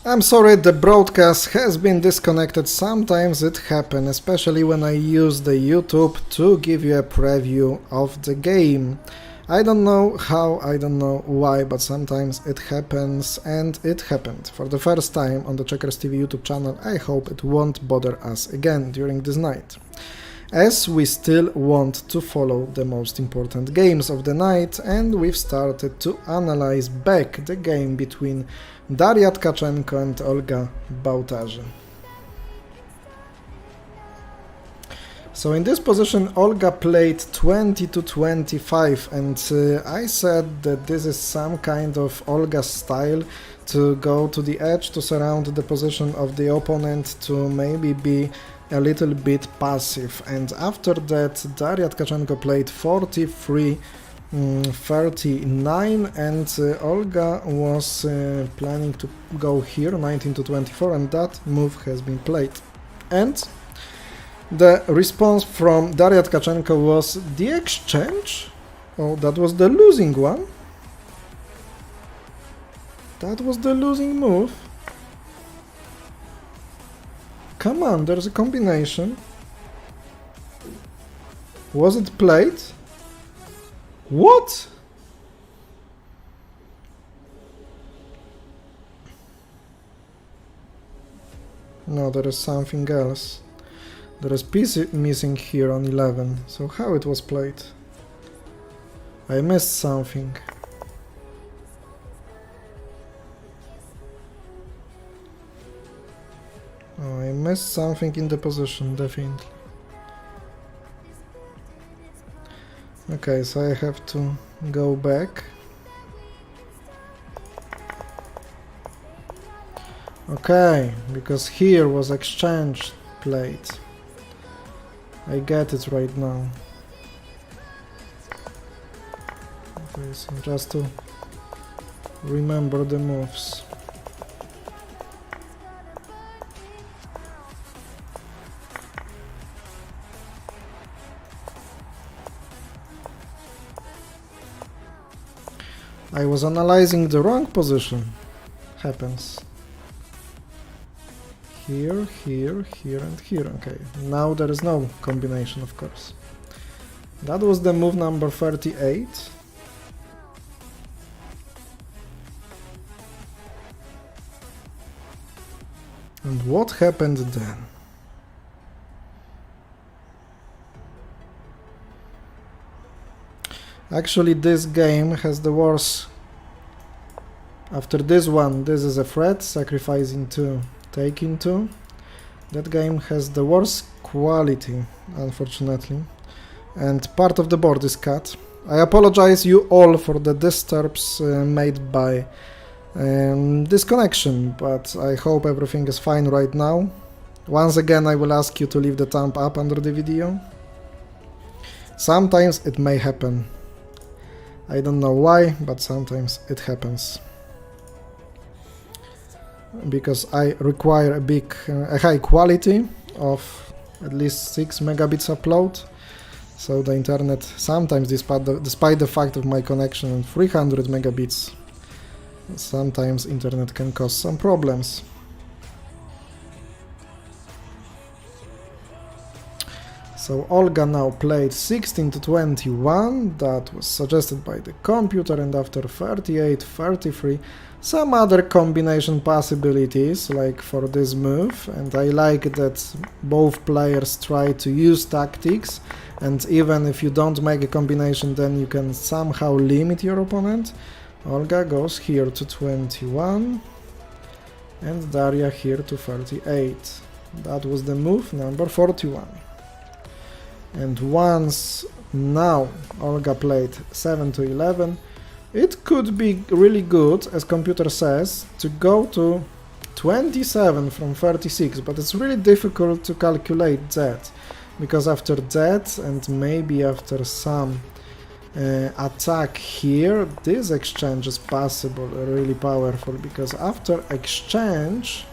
I'm sorry, the broadcast has been disconnected. Sometimes it happens, especially when I use the YouTube to give you a preview of the game. I don't know how, I don't know why, but sometimes it happens, and it happened for the first time on the checkersTV YouTube channel. I hope it won't bother us again during this night, as we still want to follow the most important games of the night, and we've started to analyze back the game between Daria Tkachenko and Olga Bautarze. So in this position Olga played 20 to 25, and I said that this is some kind of Olga style, to go to the edge, to surround the position of the opponent, to maybe be a little bit passive. And after that Daria Tkachenko played 43 39, and Olga was planning to go here 19 to 24, and that move has been played. And the response from Daria Tkachenko was the exchange. Oh, that was the losing one. That was the losing move. Come on, there's a combination. Was it played? What? No, there is something else. There is piece missing here on 11. So how it was played? I missed something. Oh, I missed something in the position, definitely. Okay, so I have to go back. Okay, because here was exchange played. I get it right now. Okay, so just to remember the moves. I was analyzing the wrong position. Happens. Here, here, here, and here. Okay, now there is no combination, of course. That was the move number 38. And what happened then? Actually, this game has the worst. After this one, this is a threat, sacrificing 2. Taking 2. That game has the worst quality, unfortunately, and part of the board is cut. I apologize you all for the disturbs made by this connection, but I hope everything is fine right now. Once again, I will ask you to leave the thumb up under the video. Sometimes it may happen. I don't know why, but sometimes it happens. Because I require a high quality of at least 6 megabits upload, so the internet sometimes, despite the fact of my connection and 300 megabits, sometimes internet can cause some problems. So Olga now played 16 to 21, that was suggested by the computer, and after 38, 33, some other combination possibilities, like for this move, and I like that both players try to use tactics, and even if you don't make a combination, then you can somehow limit your opponent. Olga goes here to 21, and Daria here to 38. That was the move number 41. And once now Olga played 7 to 11, it could be really good, as computer says, to go to 27 from 36, but it's really difficult to calculate that, because after that, and maybe after some attack here, this exchange is possible, really powerful, because after exchange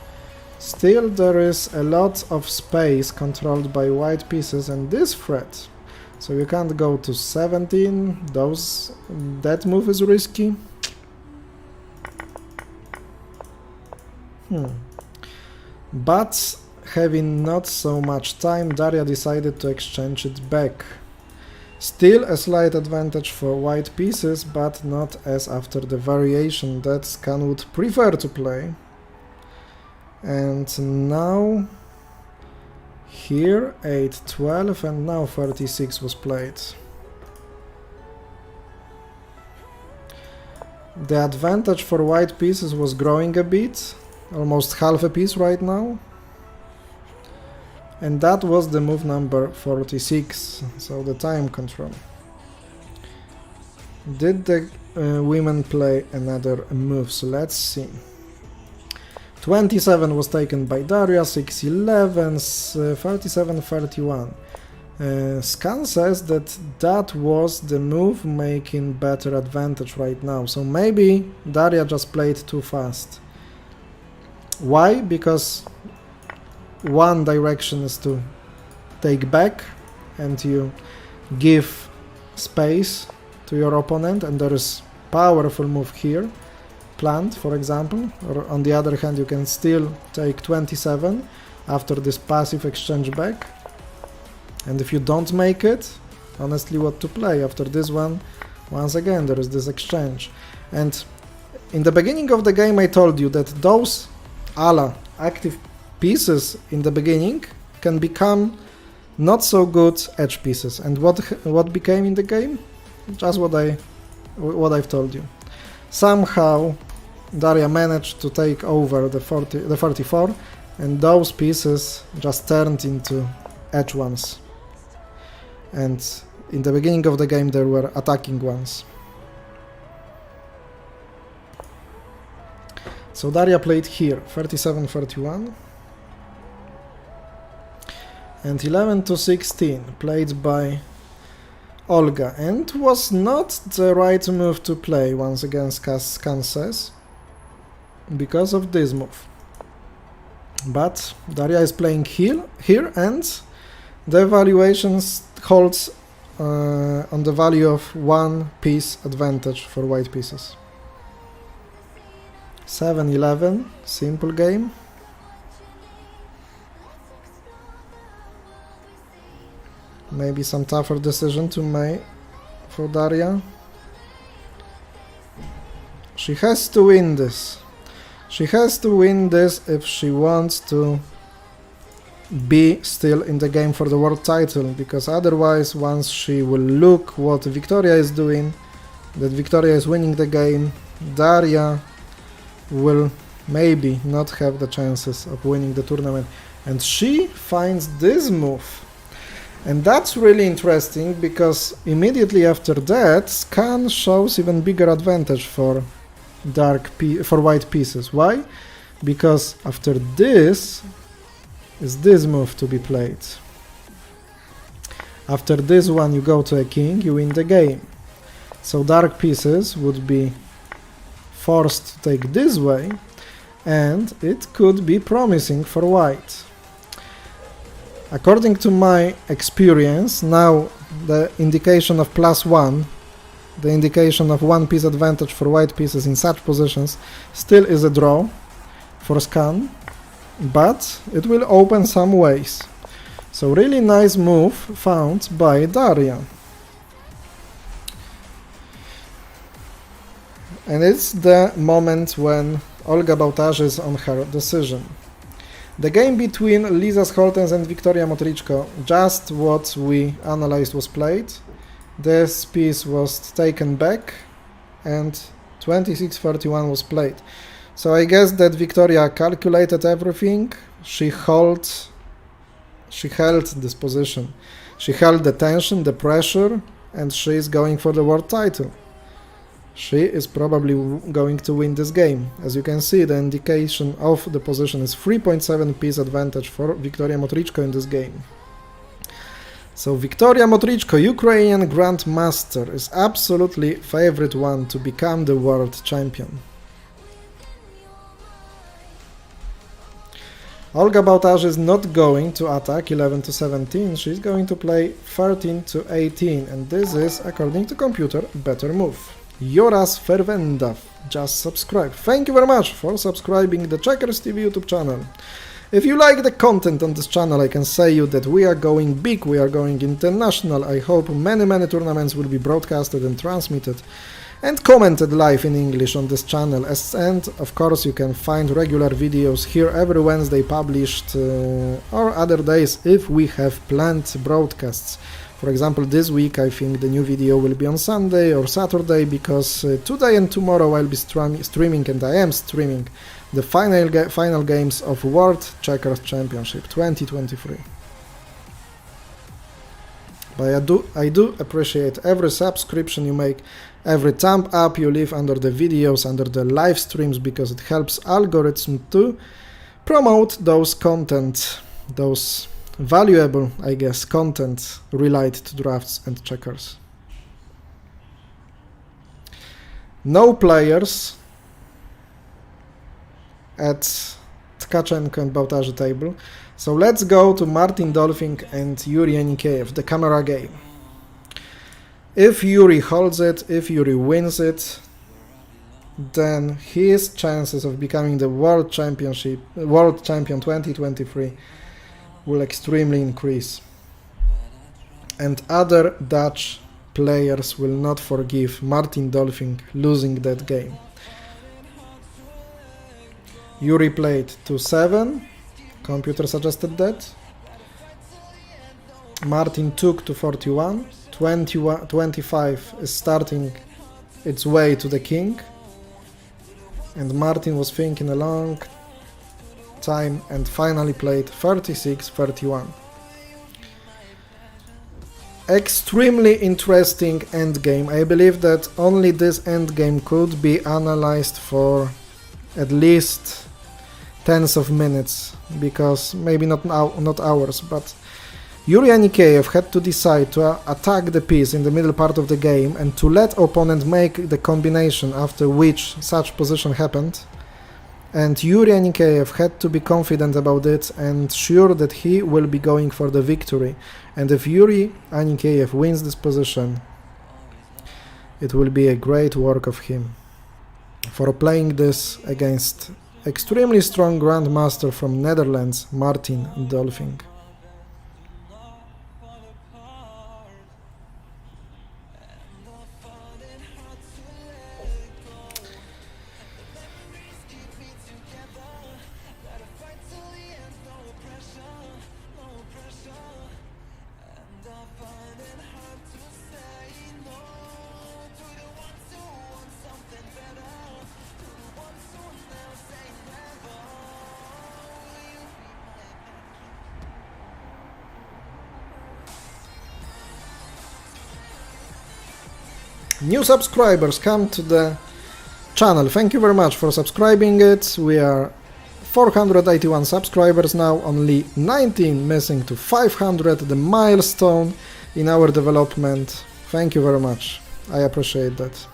still there is a lot of space controlled by white pieces and this threat. So you can't go to 17, that move is risky. But having not so much time, Daria decided to exchange it back. Still a slight advantage for white pieces, but not as after the variation that Scan would prefer to play. And now here 8, 12 and now 36 was played. The advantage for white pieces was growing a bit, almost half a piece right now. And that was the move number 46, so the time control. Did the women play another move? So let's see. 27 was taken by Daria, 6, 11, 37, 31. Scan says that that was the move making better advantage right now, so maybe Daria just played too fast. Why? Because one direction is to take back and you give space to your opponent, and there is powerful move here planned, for example, or on the other hand you can still take 27 after this passive exchange back, and if you don't make it, honestly what to play after this one? Once again there is this exchange. And in the beginning of the game I told you that those active pieces in the beginning can become not so good edge pieces, and what became in the game? Just what I've told you. Somehow Daria managed to take over the 44, and those pieces just turned into edge ones, and in the beginning of the game there were attacking ones. So Daria played here 37-31. And 11 to 16 played by Olga, and was not the right move to play, once again Scan says, because of this move. But Daria is playing here and the evaluation holds on the value of 1 piece advantage for white pieces. 7-11, simple game. Maybe some tougher decision to make for Daria. She has to win this. She has to win this if she wants to be still in the game for the world title, because otherwise, once she will look what Victoria is doing, that Victoria is winning the game, Daria will maybe not have the chances of winning the tournament. And she finds this move. And that's really interesting, because immediately after that, Scan shows even bigger advantage for white pieces. Why? Because after this is this move to be played. After this one you go to a king, you win the game. So dark pieces would be forced to take this way, and it could be promising for white. According to my experience, now the indication of +1, the indication of 1 piece advantage for white pieces in such positions, still is a draw for Scan, but it will open some ways. So really nice move found by Daria. And it's the moment when Olga Bałtarzy is on her decision. The game between Lisa Scholtens and Victoria Motrichko, just what we analyzed, was played. This piece was taken back and 26-31 was played. So I guess that Victoria calculated everything. She held this position. She held the tension, the pressure, and she is going for the world title. She is probably going to win this game. As you can see, the indication of the position is 3.7 piece advantage for Victoria Motrichko in this game. So Victoria Motrichko, Ukrainian Grandmaster, is absolutely favorite one to become the world champion. Olga Bałtarzy is not going to attack 11-17, she's going to play 13-18, and this is, according to computer, a better move. Joras Fervenda just subscribed. Thank you very much for subscribing the checkersTV YouTube channel. If you like the content on this channel, I can say you that we are going big, we are going international. I hope many tournaments will be broadcasted and transmitted and commented live in English on this channel. And of course you can find regular videos here every Wednesday published or other days if we have planned broadcasts. For example, this week I think the new video will be on Sunday or Saturday, because today and tomorrow I'll be streaming, and I am streaming, the final games of World Checkers Championship 2023. But I do appreciate every subscription you make, every thumb up you leave under the videos, under the live streams, because it helps algorithm to promote those content, those valuable, I guess, content related to drafts and checkers. No players at Tkachenko and Bałtarzy table. So let's go to Martin Dolphin and Yuri Anikeev, the camera game. If Yuri holds it, if Yuri wins it, then his chances of becoming the World Champion 2023 will extremely increase. And other Dutch players will not forgive Martin Dolphin losing that game. Yuri played 2-7, computer suggested that. Martin took to 41, 25 is starting its way to the king. And Martin was thinking a long time and finally played 36-31. Extremely interesting endgame. I believe that only this endgame could be analyzed for at least tens of minutes, because maybe not hours, but Yuri Anikeev had to decide to attack the piece in the middle part of the game and to let opponent make the combination after which such position happened. And Yuri Anikeev had to be confident about it and sure that he will be going for the victory. And if Yuri Anikeev wins this position, it will be a great work of him for playing this against extremely strong grandmaster from Netherlands, Martin Dolphin. New subscribers come to the channel. Thank you very much for subscribing it. We are 481 subscribers now, only 19 missing to 500, the milestone in our development. Thank you very much. I appreciate that.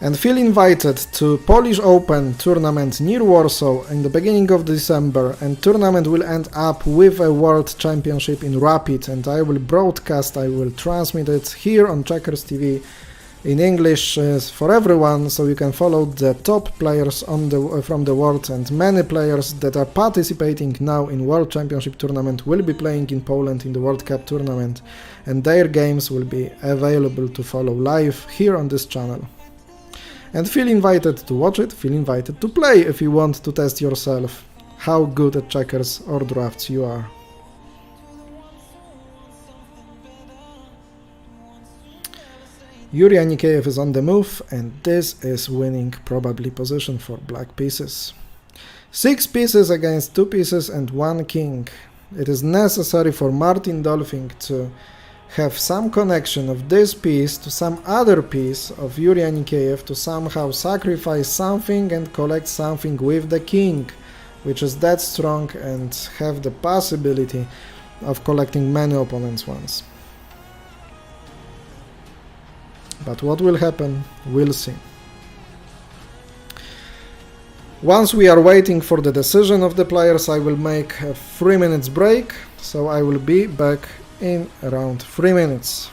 And feel invited to Polish Open tournament near Warsaw in the beginning of December, and tournament will end up with a World Championship in Rapid, and I will broadcast, I will transmit it here on checkersTV in English for everyone, so you can follow the top players from the world, and many players that are participating now in World Championship tournament will be playing in Poland in the World Cup tournament, and their games will be available to follow live here on this channel. And feel invited to watch it, feel invited to play if you want to test yourself how good at checkers or drafts you are. Yuri Anikeev is on the move, and this is winning probably position for black pieces. 6 pieces against 2 pieces and 1 king. It is necessary for Martin Dolphin to have some connection of this piece to some other piece of Yuri Anikeev to somehow sacrifice something and collect something with the king, which is that strong and have the possibility of collecting many opponents once. But what will happen, we'll see. Once we are waiting for the decision of the players, I will make a 3 minutes break, so I will be back in around 3 minutes.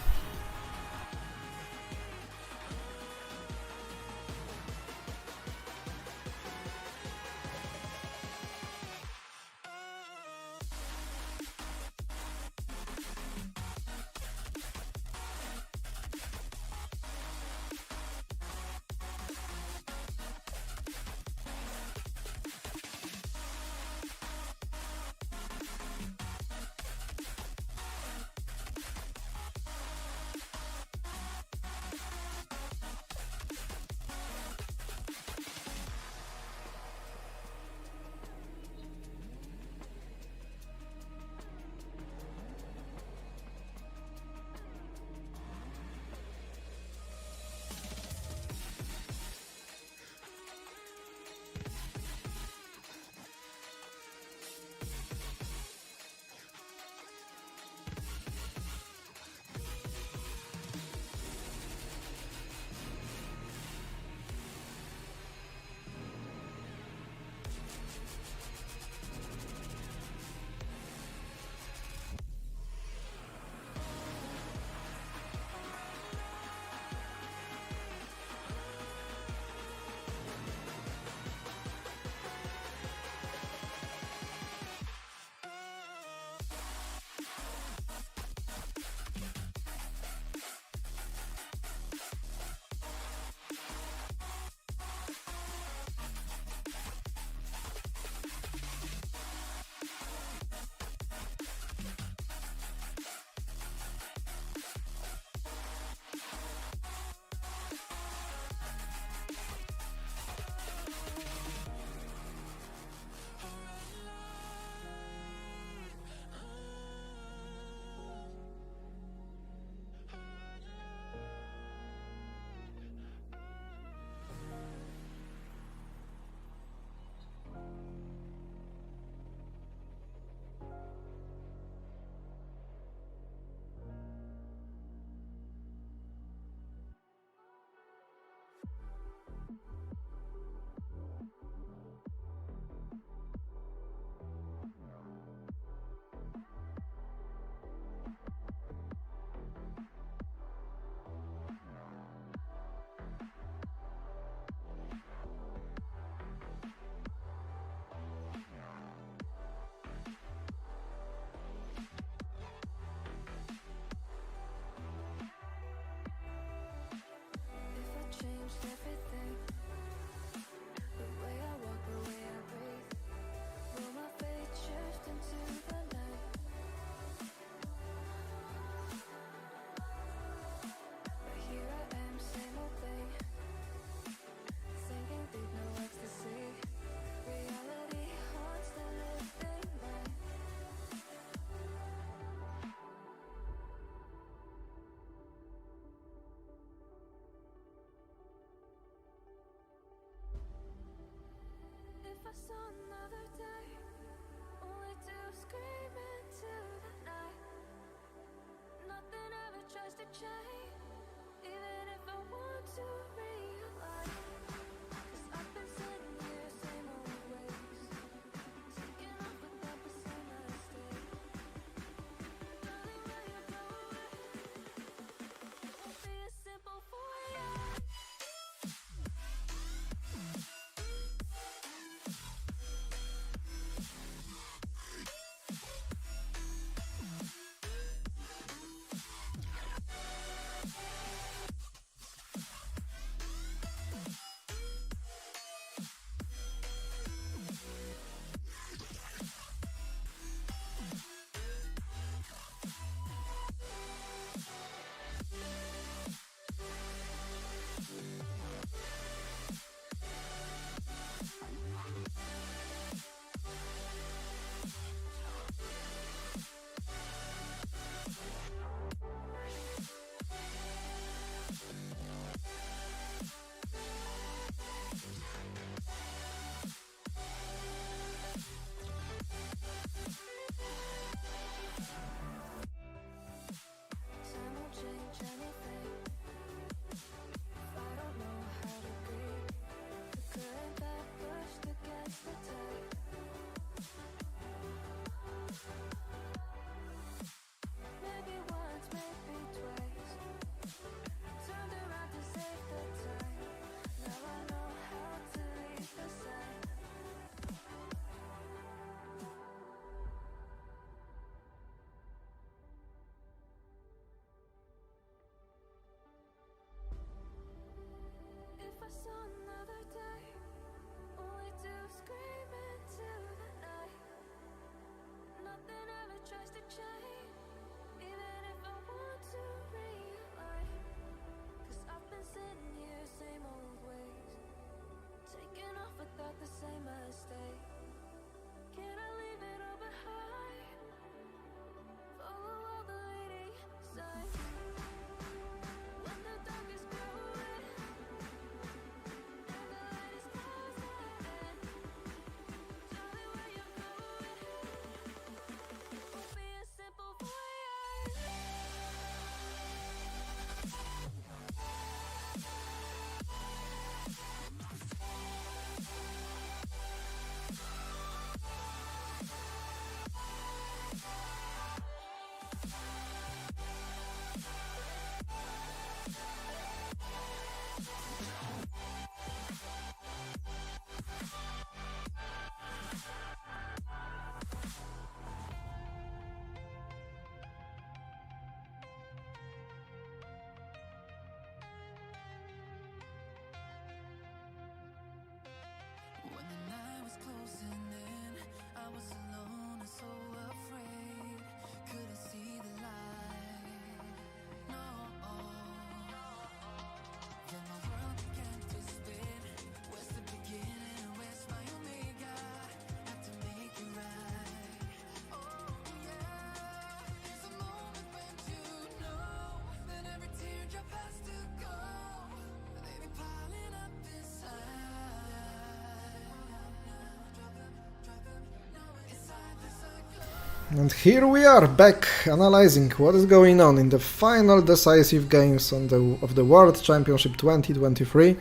And here we are back analyzing what is going on in the final decisive games of the World Championship 2023.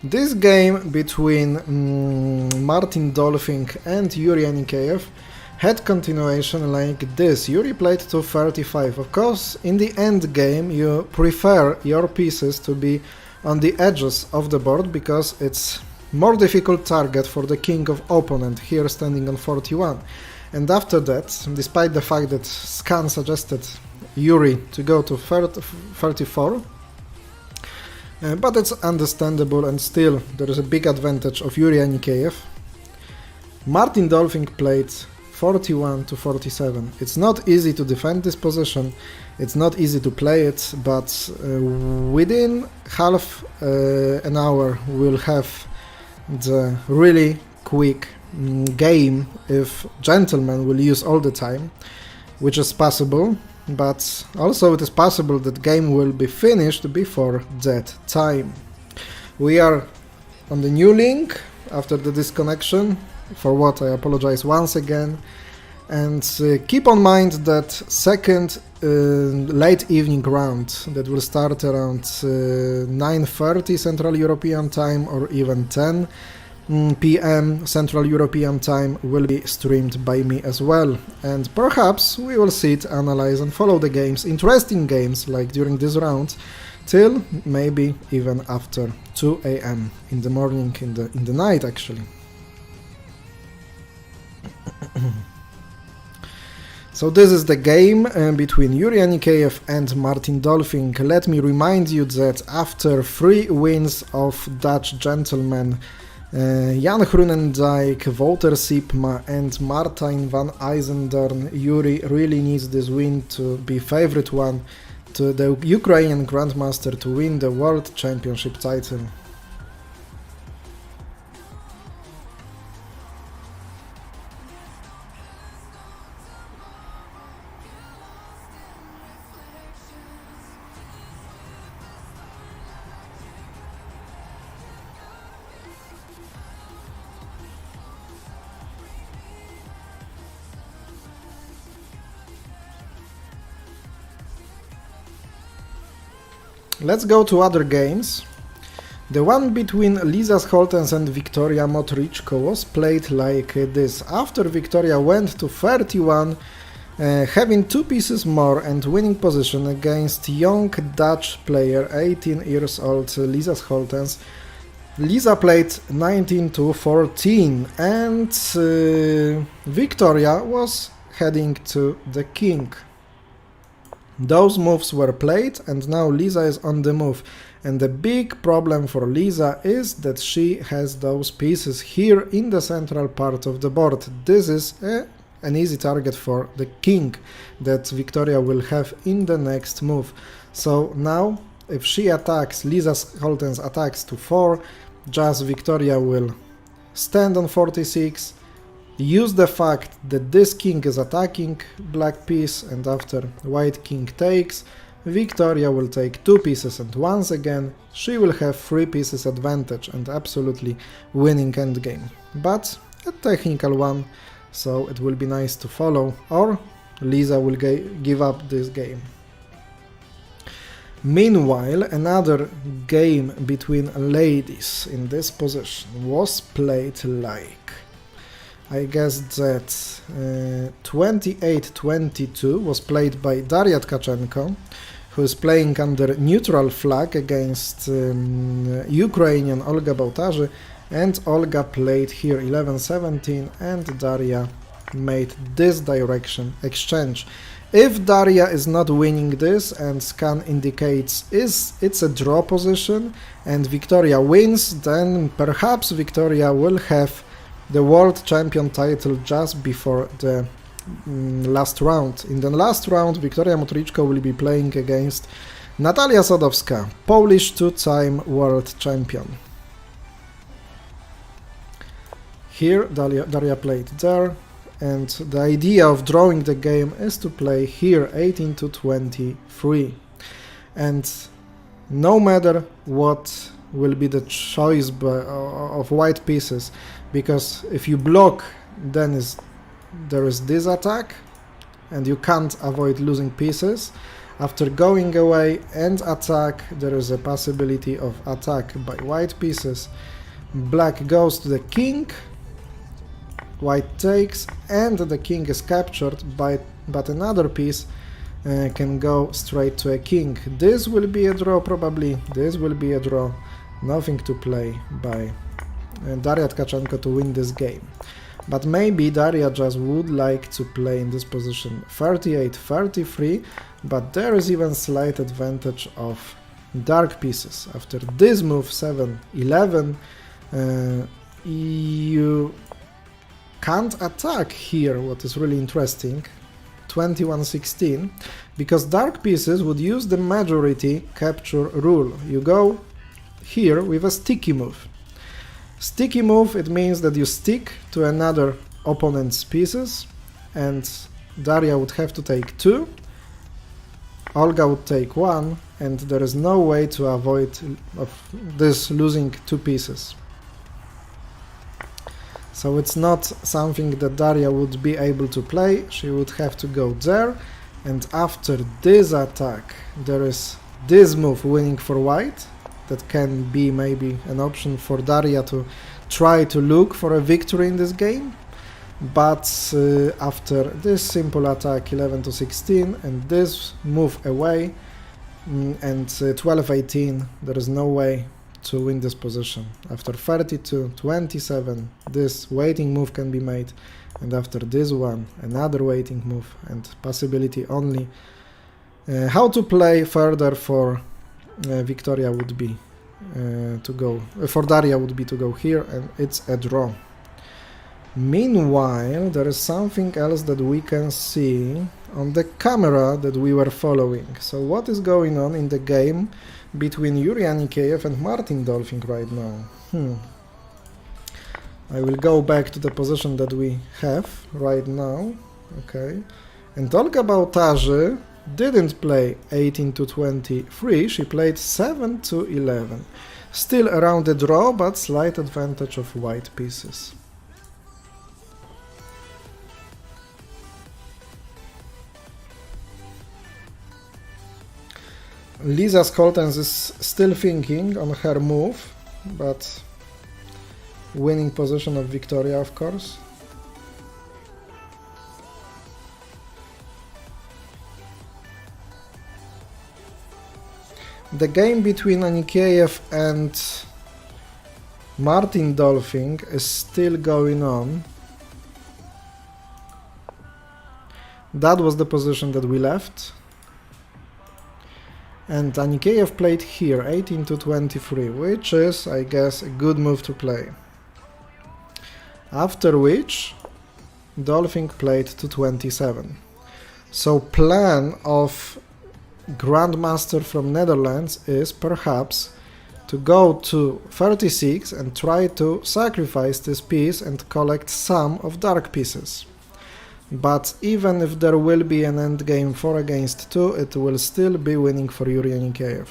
This game between Martin Dolfing and Yuri Anikeev had continuation like this. Yuri played to 35. Of course, in the end game you prefer your pieces to be on the edges of the board because it's more difficult target for the king of opponent, here standing on 41. And after that, despite the fact that Scan suggested Yuri to go to 34, but it's understandable, and still there is a big advantage of Yuri Anikeev. Martin Dolfing played 41 to 47. It's not easy to defend this position, it's not easy to play it, but within half an hour we'll have the really quick game if gentlemen will use all the time, which is possible, but also it is possible that game will be finished before that time. We are on the new link after the disconnection. for what I apologize once again. And keep on mind that second late evening round that will start around 9:30 Central European Time or even 10 p.m. Central European Time will be streamed by me as well. And perhaps we will sit, analyze and follow the games, interesting games like during this round, till maybe even after 2 a.m. in the morning, in the night actually. So this is the game between Yuri Anikeev and Martin Dolphin. Let me remind you that after 3 wins of Dutch gentlemen Jan Groenendijk, Wouter Sipma and Martijn van IJzendoorn, Yuri really needs this win to be favorite one to the Ukrainian Grandmaster to win the World Championship title. Let's go to other games. The one between Lisa Scholtens and Victoria Motrichko was played like this. After Victoria went to 31, having 2 pieces more and winning position against young Dutch player, 18 years old Lisa Scholtens, Lisa played 19 to 14 and Victoria was heading to the king. Those moves were played and now Lisa is on the move, and the big problem for Lisa is that she has those pieces here in the central part of the board. This is an easy target for the king that Victoria will have in the next move. So now if she attacks, Lisa Scholtens attacks to 4, just Victoria will stand on 46, use the fact that this king is attacking black piece, and after white king takes, Victoria will take 2 pieces and once again she will have 3 pieces advantage and absolutely winning endgame. But a technical one, so it will be nice to follow, or Lisa will give up this game. Meanwhile, another game between ladies in this position was played like, I guess that 28-22 was played by Daria Tkachenko, who is playing under neutral flag against Ukrainian Olga Bałtarzy, and Olga played here 11-17 and Daria made this direction exchange. If Daria is not winning this and scan indicates it's a draw position and Victoria wins, then perhaps Victoria will have the world champion title just before the last round. In the last round, Victoria Motrichko will be playing against Natalia Sadowska, Polish 2-time world champion. Here Daria played there, and the idea of drawing the game is to play here 18-23. And no matter what will be the choice of white pieces, because if you block, then there is this attack and you can't avoid losing pieces. After going away and attack, there is a possibility of attack by white pieces. Black goes to the king, white takes, and the king is captured, but another piece can go straight to a king. This will be a draw probably, this will be a draw. Nothing to play by Daria Tkachenko to win this game. But maybe Daria just would like to play in this position 38-33, but there is even slight advantage of dark pieces. After this move 7-11, you can't attack here, what is really interesting, 21-16, because dark pieces would use the majority capture rule. You go here with a sticky move. Sticky move, it means that you stick to another opponent's pieces, and Daria would have to take 2, Olga would take 1, and there is no way to avoid of this losing 2 pieces. So it's not something that Daria would be able to play. She would have to go there, and after this attack there is this move winning for white. That can be maybe an option for Daria to try to look for a victory in this game. But after this simple attack 11 to 16 and this move away and 12-18, there is no way to win this position. After 32-27, this waiting move can be made, and after this one, another waiting move, and possibility only how to play further for Victoria would be to go, for Daria would be to go here, and it's a draw. Meanwhile, there is something else that we can see on the camera that we were following. So what is going on in the game between Yuri Anikeev and Martin Dolphin right now? I will go back to the position that we have right now. Okay. And Olga didn't play 18 to 23, she played 7 to 11. Still around the draw, but slight advantage of white pieces. Lisa Skoltens is still thinking on her move, but winning position of Victoria, of course. The game between Anikeev and Martin Dolphin is still going on. That was the position that we left. And Anikeev played here, 18 to 23, which is, I guess, a good move to play. After which, Dolphin played to 27. So plan of Grandmaster from Netherlands is perhaps to go to 36 and try to sacrifice this piece and collect some of dark pieces. But even if there will be an endgame 4 against 2, it will still be winning for Yuri Anikeev.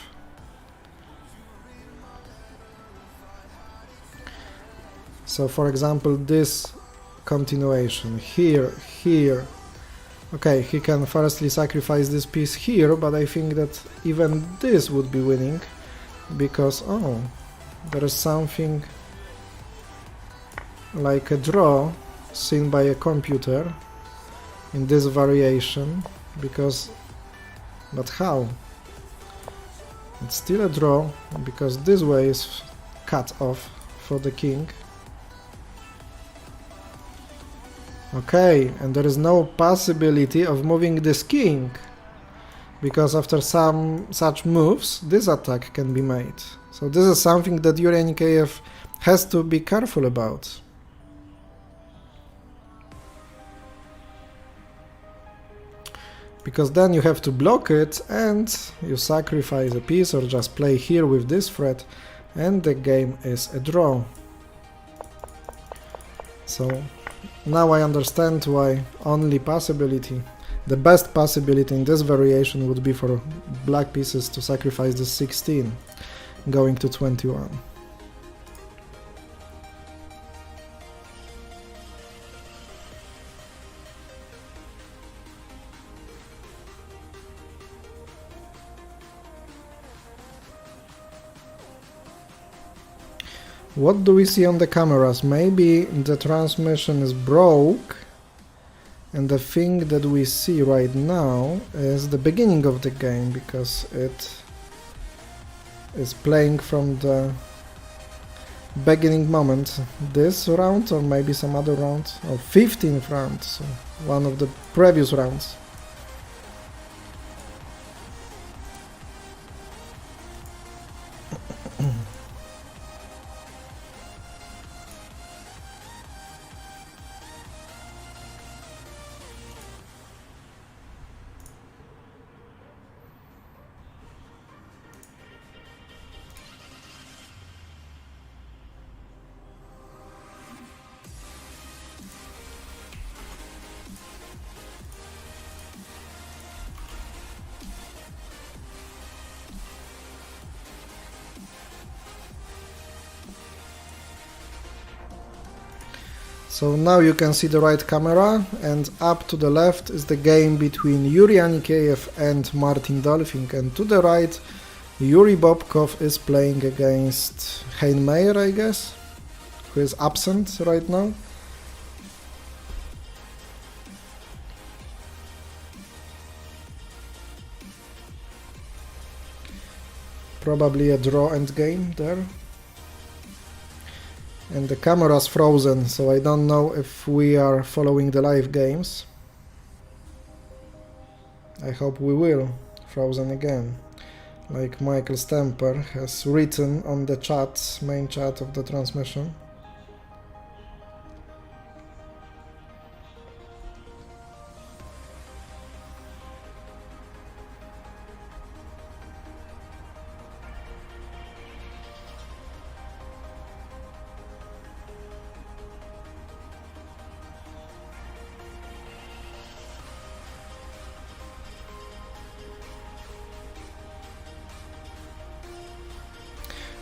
So for example, this continuation here, here. Okay, he can firstly sacrifice this piece here, but I think that even this would be winning, because, oh, there is something like a draw seen by a computer in this variation, because, but how? It's still a draw, because this way is cut off for the king. Okay, and there is no possibility of moving this king, because after some such moves, this attack can be made. So this is something that Yuri Anikeev has to be careful about. Because then you have to block it and you sacrifice a piece or just play here with this threat and the game is a draw. So now I understand why only possibility, the best possibility in this variation would be for black pieces to sacrifice the 16, going to 21. What do we see on the cameras? Maybe the transmission is broke, and the thing that we see right now is the beginning of the game, because it is playing from the beginning moment. This round, or maybe some other round, or 15th round, so one of the previous rounds. So now you can see the right camera, and up to the left is the game between Yuri Anikeev and Martin Dolphin, and to the right Yuri Bobkov is playing against Heinmeier, I guess, who is absent right now. Probably a draw endgame there. And the camera's frozen, so I don't know if we are following the live games. I hope we will. Frozen again. Like Michael Stamper has written on the chat, main chat of the transmission.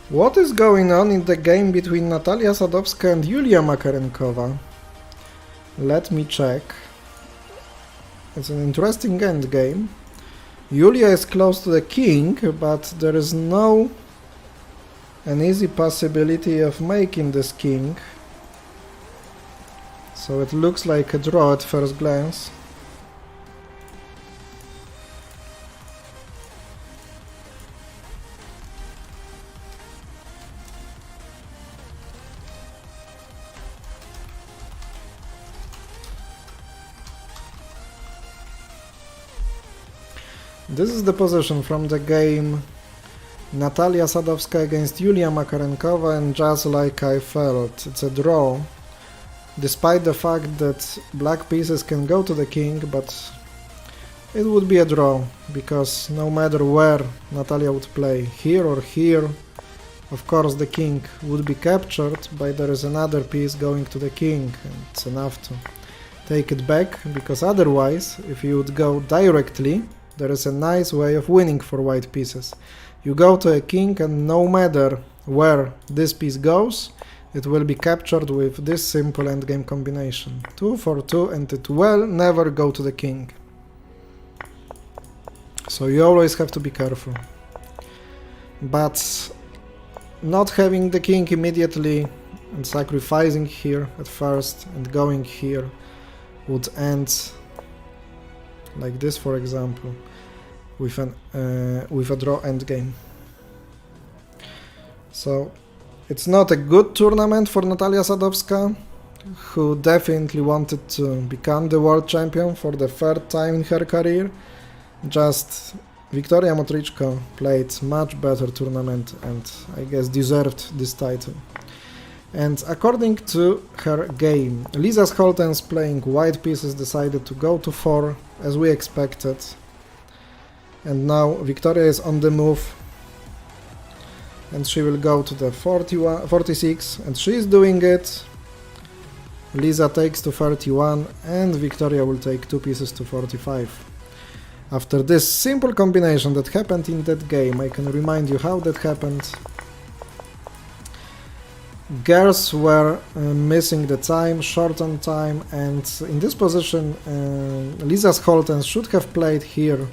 What is going on in the game between Natalia Sadowska and Yulia Makarenkova? Let me check. It's an interesting endgame. Yulia is close to the king, but there is no an easy possibility of making this king. So it looks like a draw at first glance. This is the position from the game Natalia Sadowska against Yulia Makarenkova, and just like I felt, it's a draw, despite the fact that black pieces can go to the king, but it would be a draw, because no matter where Natalia would play, here or here, of course the king would be captured, but there is another piece going to the king, and it's enough to take it back, because otherwise, if you would go directly, there is a nice way of winning for white pieces. You go to a king, and no matter where this piece goes, it will be captured with this simple endgame combination. 2 for 2, and it will never go to the king. So you always have to be careful. But not having the king immediately and sacrificing here at first and going here would end like this, for example, with a draw endgame. So it's not a good tournament for Natalia Sadowska, who definitely wanted to become the world champion for the third time in her career. Just Victoria Motrichko played much better tournament and I guess deserved this title. And according to her game, Lisa Scholtens playing white pieces decided to go to 4 as we expected. And now Victoria is on the move and she will go to the 46, and she is doing it. Lisa takes to 31 and Victoria will take 2 pieces to 45. After this simple combination that happened in that game, I can remind you how that happened. Girls were missing the time, short on time, and in this position Lisa Scholtens should have played here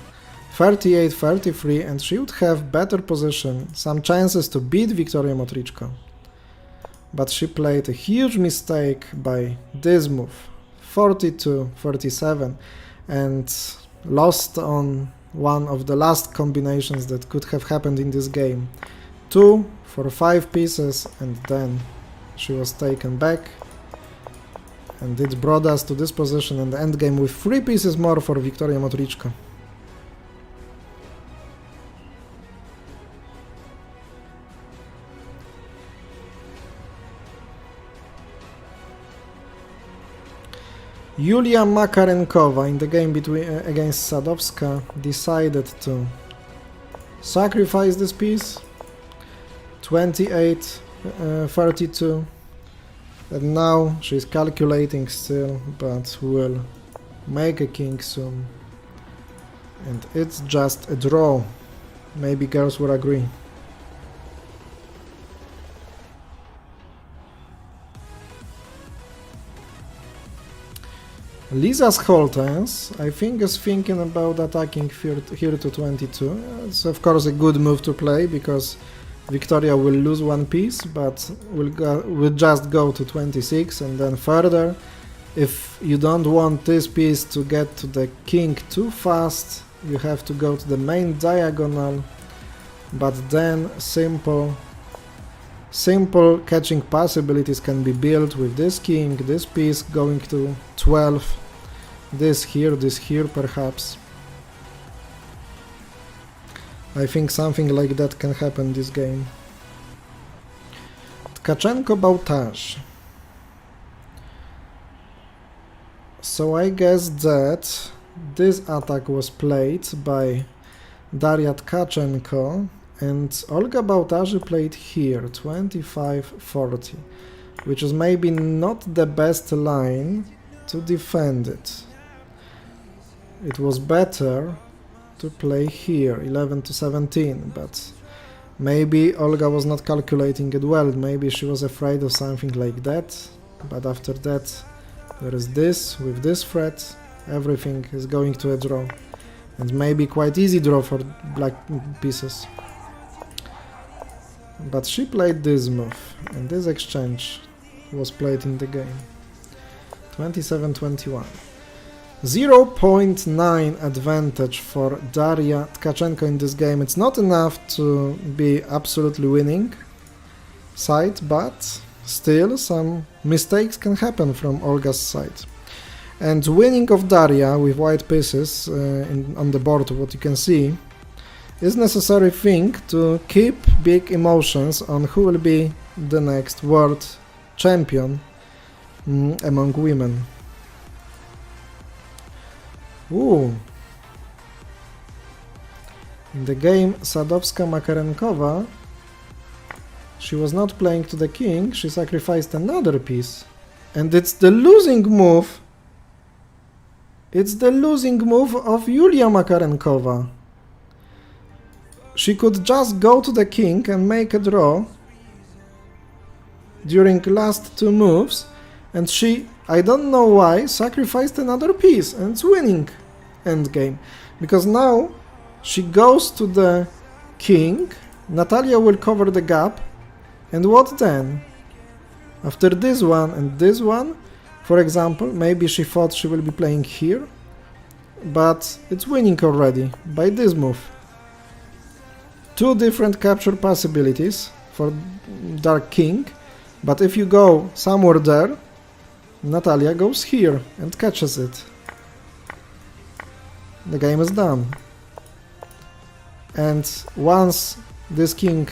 38-33 and she would have better position, some chances to beat Victoria Motrichko. But she played a huge mistake by this move, 42-37, and lost on one of the last combinations that could have happened in this game. 2 for 5 pieces, and then she was taken back, and it brought us to this position and the endgame with 3 pieces more for Victoria Motrichko. Yulia Makarenkova in the game against Sadowska decided to sacrifice this piece, 28-32, and now she's calculating still, but will make a king soon, and it's just a draw. Maybe girls will agree. Lisa's Holtens, I think, is thinking about attacking here to 22. It's of course a good move to play, because Victoria will lose one piece, but will just go to 26 and then further. If you don't want this piece to get to the king too fast, you have to go to the main diagonal, but then simple catching possibilities can be built with this king, this piece going to 12, this here perhaps. I think something like that can happen this game. Tkachenko Bautage. So I guess that this attack was played by Daria Tkachenko, and Olga Bautage played here, 25-40, which is maybe not the best line to defend it. It was better to play here, 11-17, but maybe Olga was not calculating it well, maybe she was afraid of something like that, but after that there is this, with this threat, everything is going to a draw, and maybe quite easy draw for black pieces. But she played this move, and this exchange was played in the game. 27-21. 0.9 advantage for Daria Tkachenko in this game. It's not enough to be absolutely winning side, but still some mistakes can happen from Olga's side. And winning of Daria with white pieces on the board, what you can see, is necessary thing to keep big emotions on who will be the next world champion among women. Ooh. In the game Sadowska-Makarenkova, she was not playing to the king, she sacrificed another piece. And it's the losing move. It's the losing move of Yulia Makarenkova. She could just go to the king and make a draw during last two moves, and she, I don't know why, sacrificed another piece, and it's winning endgame. Because now she goes to the king, Natalia will cover the gap, and what then? After this one and this one, for example, maybe she thought she will be playing here, but it's winning already by this move. Two different capture possibilities for Dark King, but if you go somewhere there, Natalia goes here and catches it. The game is done. And once this king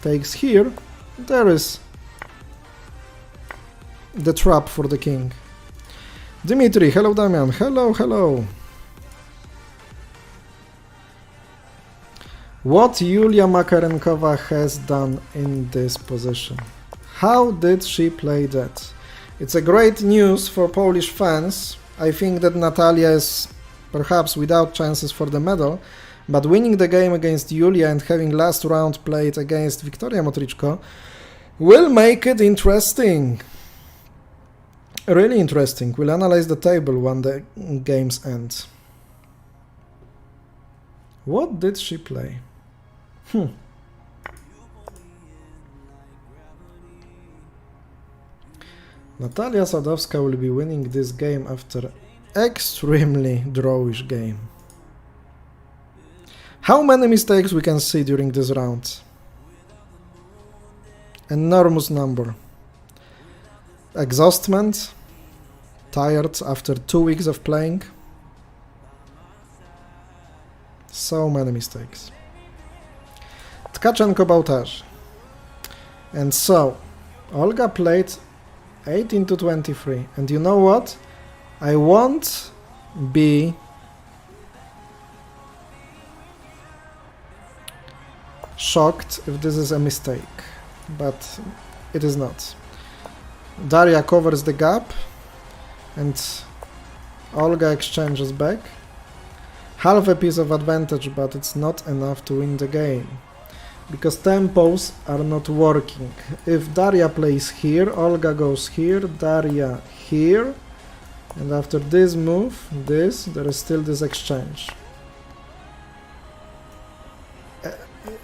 takes here, there is the trap for the king. Dimitri, hello Damian, hello. What Yulia Makarenkova has done in this position? How did she play that? It's a great news for Polish fans. I think that Natalia is perhaps without chances for the medal, but winning the game against Yulia and having last round played against Victoria Motrichko will make it interesting. Really interesting. We'll analyze the table when the games end. What did she play? Natalia Sadowska will be winning this game after extremely drawish game. How many mistakes we can see during this round? Enormous number. Exhaustment, tired after 2 weeks of playing. So many mistakes. Tkachenko Bautage. And so, Olga played 18-23. And you know what? I won't be shocked if this is a mistake, but it is not. Daria covers the gap and Olga exchanges back. Half a piece of advantage, but it's not enough to win the game, because tempos are not working. If Daria plays here, Olga goes here, Daria here, And after this move, there is still this exchange.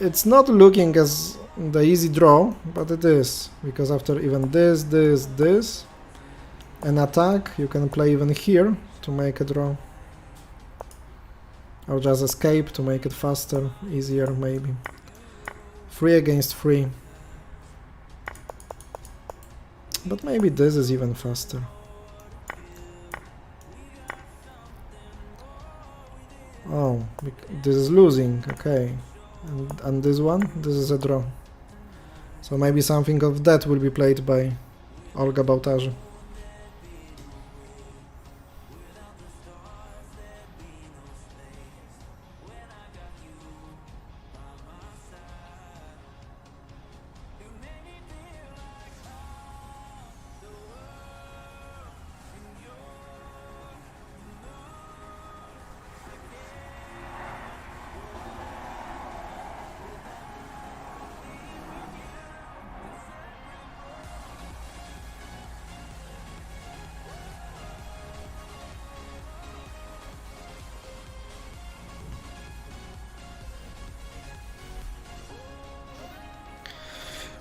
It's not looking as the easy draw, but it is, because after even this, an attack, you can play even here to make a draw. Or just escape to make it faster, easier maybe. 3 against 3. But maybe this is even faster. Oh, this is losing, okay. And this one, this is a draw. So maybe something of that will be played by Olga Bałtarzy.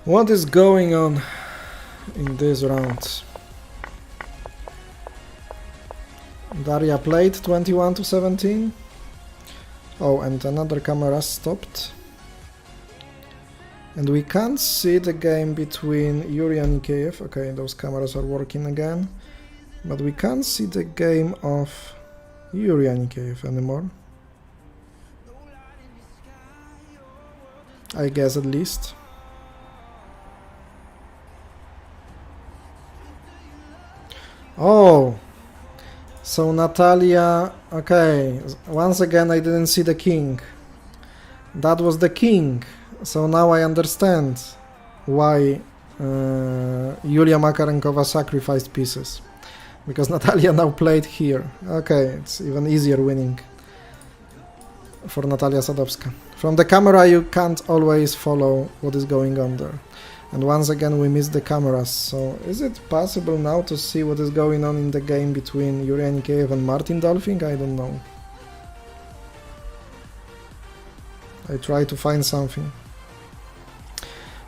What is going on in this round? Daria played 21-17. Oh, and another camera stopped. And we can't see the game between Yuri Anikeev. Okay, those cameras are working again. But we can't see the game of Yuri Anikeev anymore. I guess at least. Oh, so Natalia, okay, once again I didn't see the king. That was the king, so now I understand why Yulia Makarenkova sacrificed pieces. Because Natalia now played here. Okay, it's even easier winning for Natalia Sadowska. From the camera you can't always follow what is going on there. And once again we missed the cameras, so is it possible now to see what is going on in the game between Yuri Anikeev and Martin Dolphin? I don't know. I try to find something.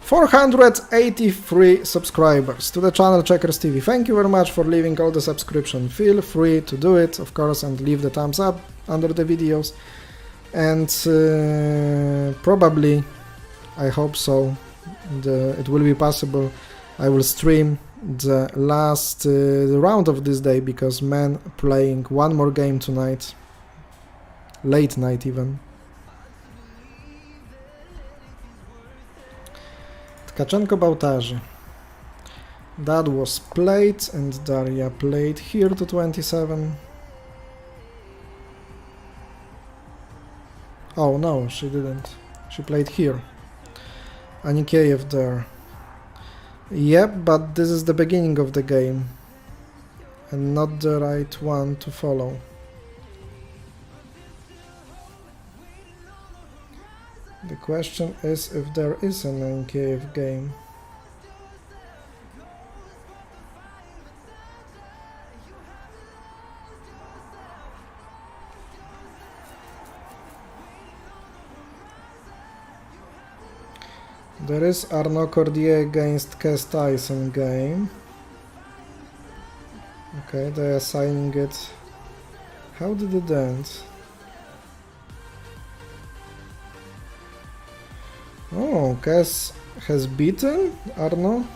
483 subscribers to the channel checkersTV. Thank you very much for leaving all the subscription. Feel free to do it, of course, and leave the thumbs up under the videos. And probably, I hope so, it will be possible. I will stream the last round of this day, because men playing one more game tonight, late night even. Tkachenko Bałtarzy. That was played, and Daria played here to 27. Oh no, she didn't. She played here. Anikeev there. Yep, but this is the beginning of the game and not the right one to follow. The question is if there is an Anikeev game. There is Arnaud Cordier against Kes Tyson game. Okay, they are signing it. How did it end? Oh, Kes has beaten Arnaud?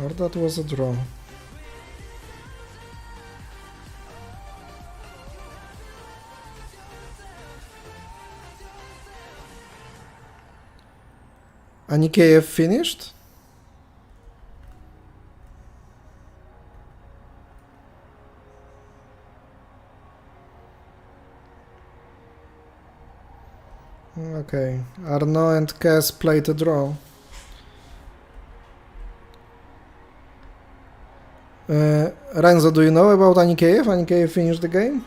Or that was a draw. Anikeev finished? Okay, Arnaud and Kes played a draw. Renzo, do you know about Anikeev? Anikeev finished the game?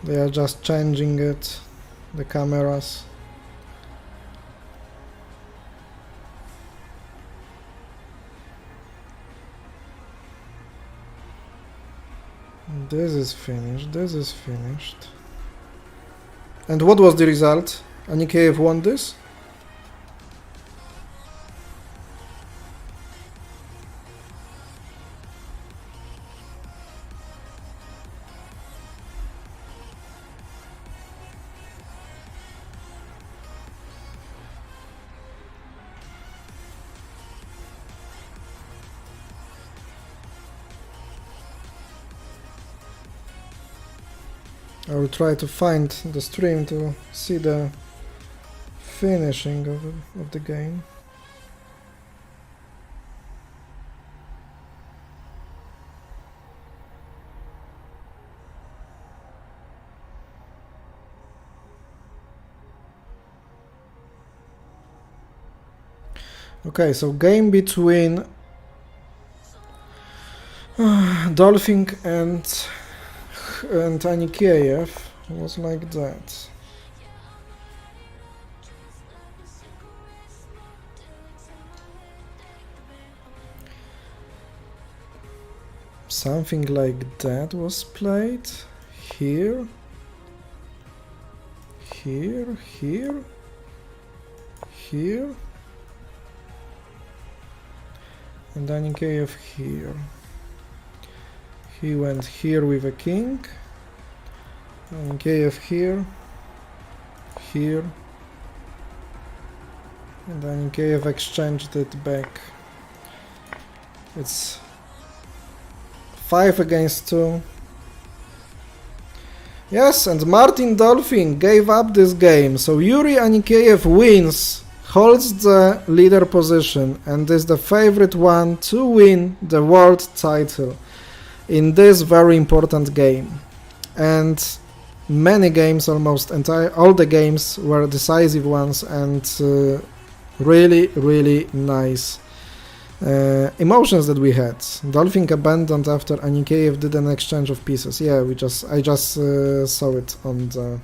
They are just changing it, the cameras. This is finished, this is finished. And what was the result? Anikeev won this? I will try to find the stream to see the finishing of the game. Okay, so game between Dolphin and Anikeev was like that. Something like that was played. Here. Here. Here. Here. And Anikeev here. He went here with a king. Anikeev here. Here. And Anikeev exchanged it back. It's 5 against 2. Yes, and Martin Dolphin gave up this game. So Yuri Anikeev wins, holds the leader position, and is the favorite one to win the world title in this very important game. And many games, almost all the games were decisive ones, and really nice emotions that we had. Dolphin abandoned after Anikeev did an exchange of pieces. Yeah, I just saw it on the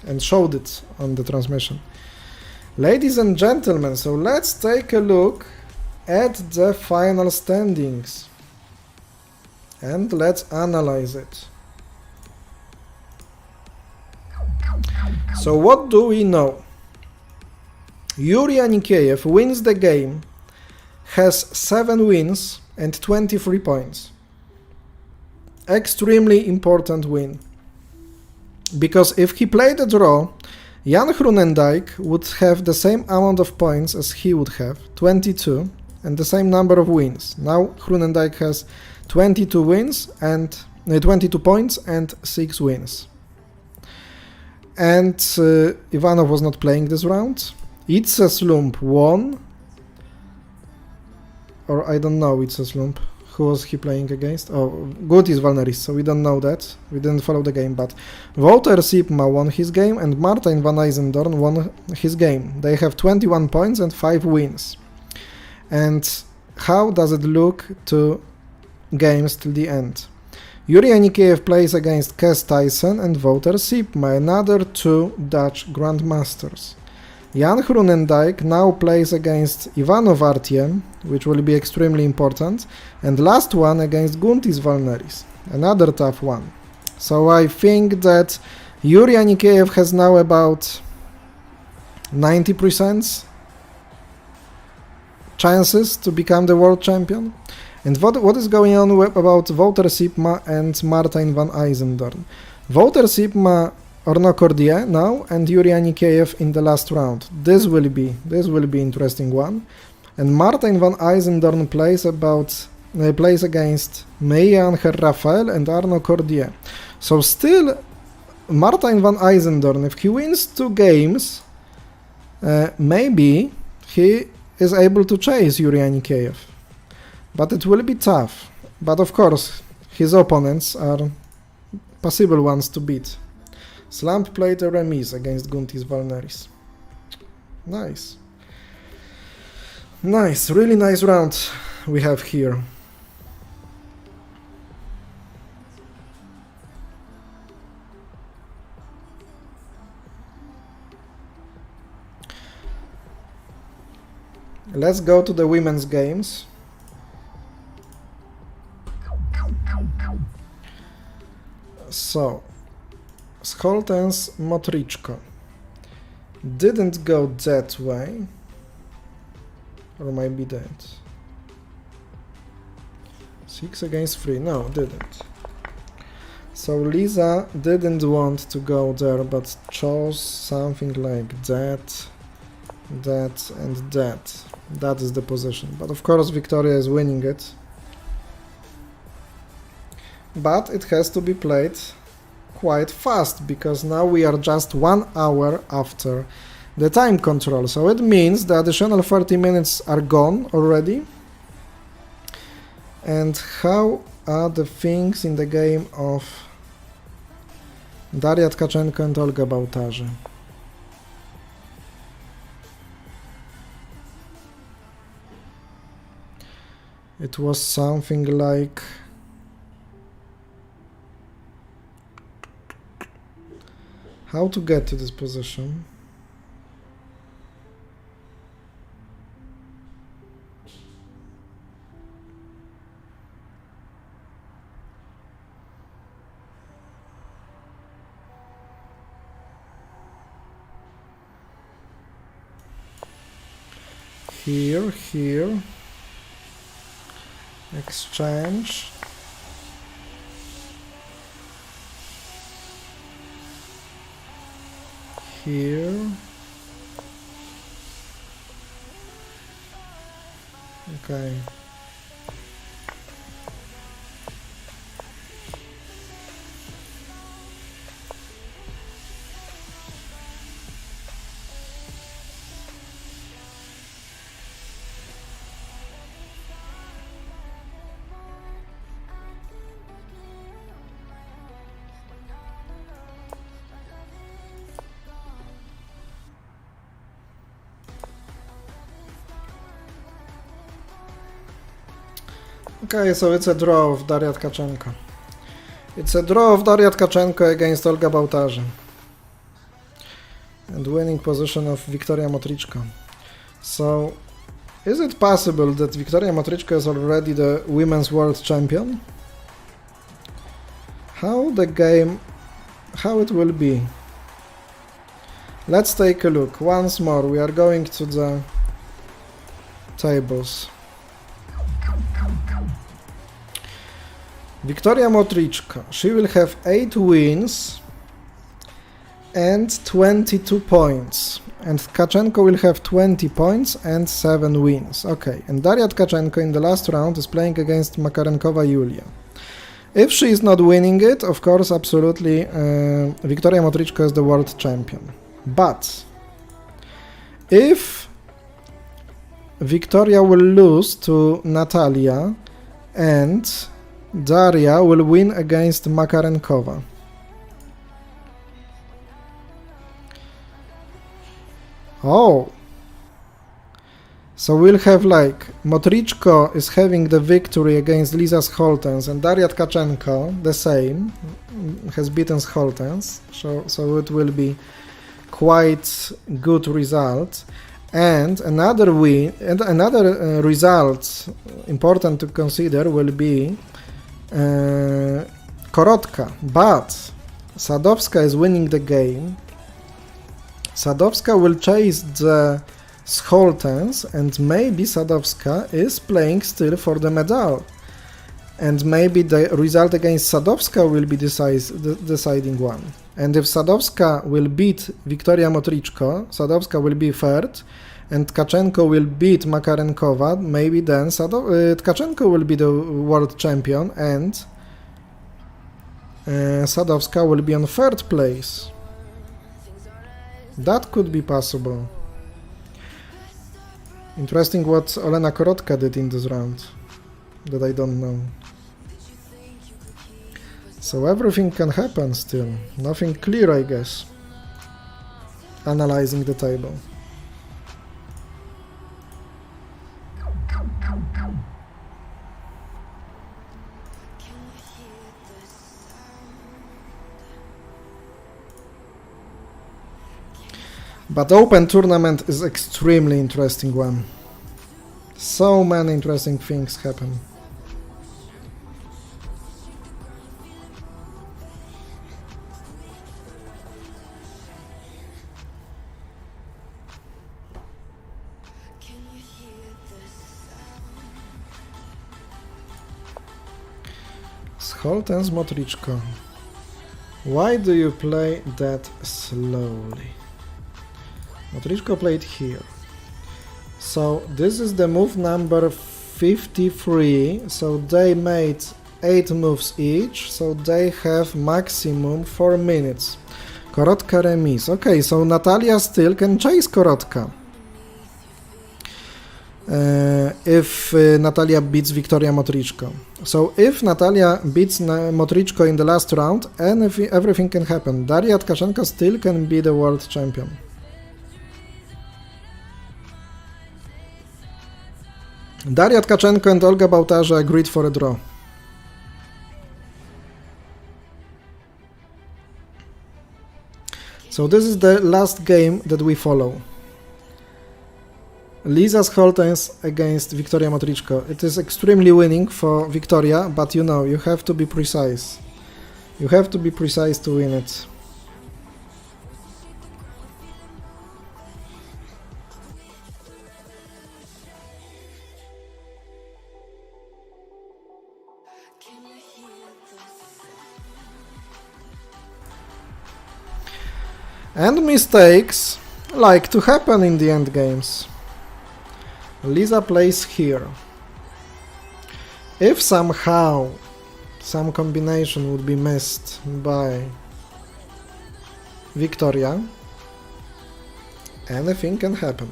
and showed it on the transmission. Ladies and gentlemen, so let's take a look at the final standings and let's analyze it. So what do we know? Yuri Anikeev wins the game, has 7 wins and 23 points. Extremely important win. Because if he played a draw, Jan Groenendijk would have the same amount of points as he would have, 22, and the same number of wins. Now Groenendijk has 22 wins and 22 points and 6 wins. And Ivanov was not playing this round. It's a slump won. Or I don't know, it's a slump. Who was he playing against? Oh, good is Valneris, so we don't know that. We didn't follow the game, but Wouter Sipma won his game and Martin van Eysendorn won his game. They have 21 points and 5 wins. And how does it look to games till the end? Yuri Anikeev plays against Kes Tyson and Wouter Sipma, another 2 Dutch Grandmasters. Jan Groenendijk now plays against Ivanov Artiem, which will be extremely important, and last one against Guntis Valneris, another tough one. So I think that Yuri Anikeev has now about 90% chances to become the world champion. And what is going on about Wouter Sipma and Martin van Eysendorn? Wouter Sipma Orno Cordier now and Yuri Anikeev in the last round. This will be interesting one. And Martin van Eysendorn plays against Meia Angel Rafael and Arno Cordier. So still Martin van Eysendorn, if he wins 2 games, maybe he is able to chase Yuri Anikeev. But it will be tough. But of course his opponents are possible ones to beat. Slump played a remise against Guntis Valneris. Nice. Nice, really nice round we have here. Let's go to the women's games. So, Scholten's Motrichko didn't go that way, or maybe that. 6 against 3, no, didn't. So Lisa didn't want to go there, but chose something like that, that, and that. That is the position. But of course Victoria is winning it. But it has to be played quite fast, because now we are just 1 hour after the time control. So it means the additional 30 minutes are gone already. And how are the things in the game of Daria Tkachenko and Olga Bałtarzy? It was something like how to get to this position. Here, exchange, here, okay. Okay, so it's a draw of Daria Tkachenko. It's a draw of Daria Tkachenko against Olga Bałtarzy. And winning position of Victoria Motrichko. So, is it possible that Victoria Motrichko is already the women's world champion? How it will be? Let's take a look. Once more, we are going to the tables. Victoria Motrichko, she will have 8 wins and 22 points. And Tkachenko will have 20 points and 7 wins. Okay, and Daria Tkachenko in the last round is playing against Makarenkova Yulia. If she is not winning it, of course, absolutely, Victoria Motrichko is the world champion. But if Victoria will lose to Natalia and Daria will win against Makarenkova, oh, so we'll have like Motrichko is having the victory against Lisa Scholtens, and Daria Tkachenko the same, has beaten Scholtens, so it will be quite good result. And another win and another result important to consider will be Korotka, but Sadowska is winning the game. Sadowska will chase the Scholtens, and maybe Sadowska is playing still for the medal, and maybe the result against Sadowska will be deciding one. And if Sadowska will beat Victoria Motrichko, Sadowska will be third, and Tkachenko will beat Makarenkova, maybe then Tkachenko will be the world champion, and Sadowska will be on third place. That could be possible. Interesting what Olena Korotka did in this round, that I don't know. So everything can happen still. Nothing clear, I guess. Analyzing the table. But Open tournament is extremely interesting one. So many interesting things happen. Scholtens Motrichko. Why do you play that slowly? Motrichko played here. So this is the move number 53. So they made 8 moves each. So they have maximum 4 minutes. Korotka remis. Okay, so Natalia still can chase Korotka. If Natalia beats Victoria Motrichko. So if Natalia beats Motrichko in the last round, everything can happen. Daria Tkachenko still can be the world champion. Daria Tkachenko and Olga Bałtarze agreed for a draw. So this is the last game that we follow. Liza Scholtens against Victoria Motrichko. It is extremely winning for Victoria, but you know, you have to be precise. You have to be precise to win it. And mistakes like to happen in the end games. Liza plays here. If somehow some combination would be missed by Victoria, anything can happen.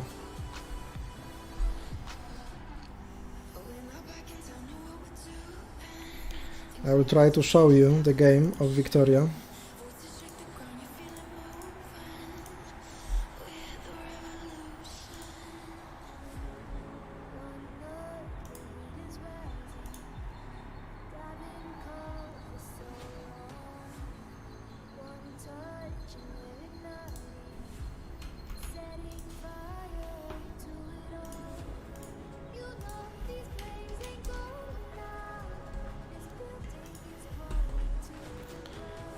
I will try to show you the game of Victoria.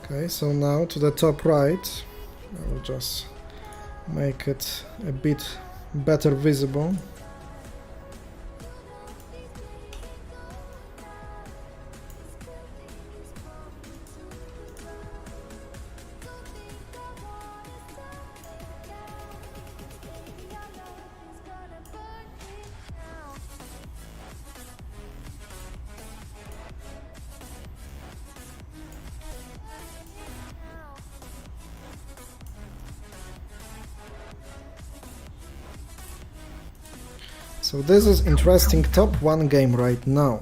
Okay, so now to the top right, I will just make it a bit better visible. So this is interesting top 1 game right now.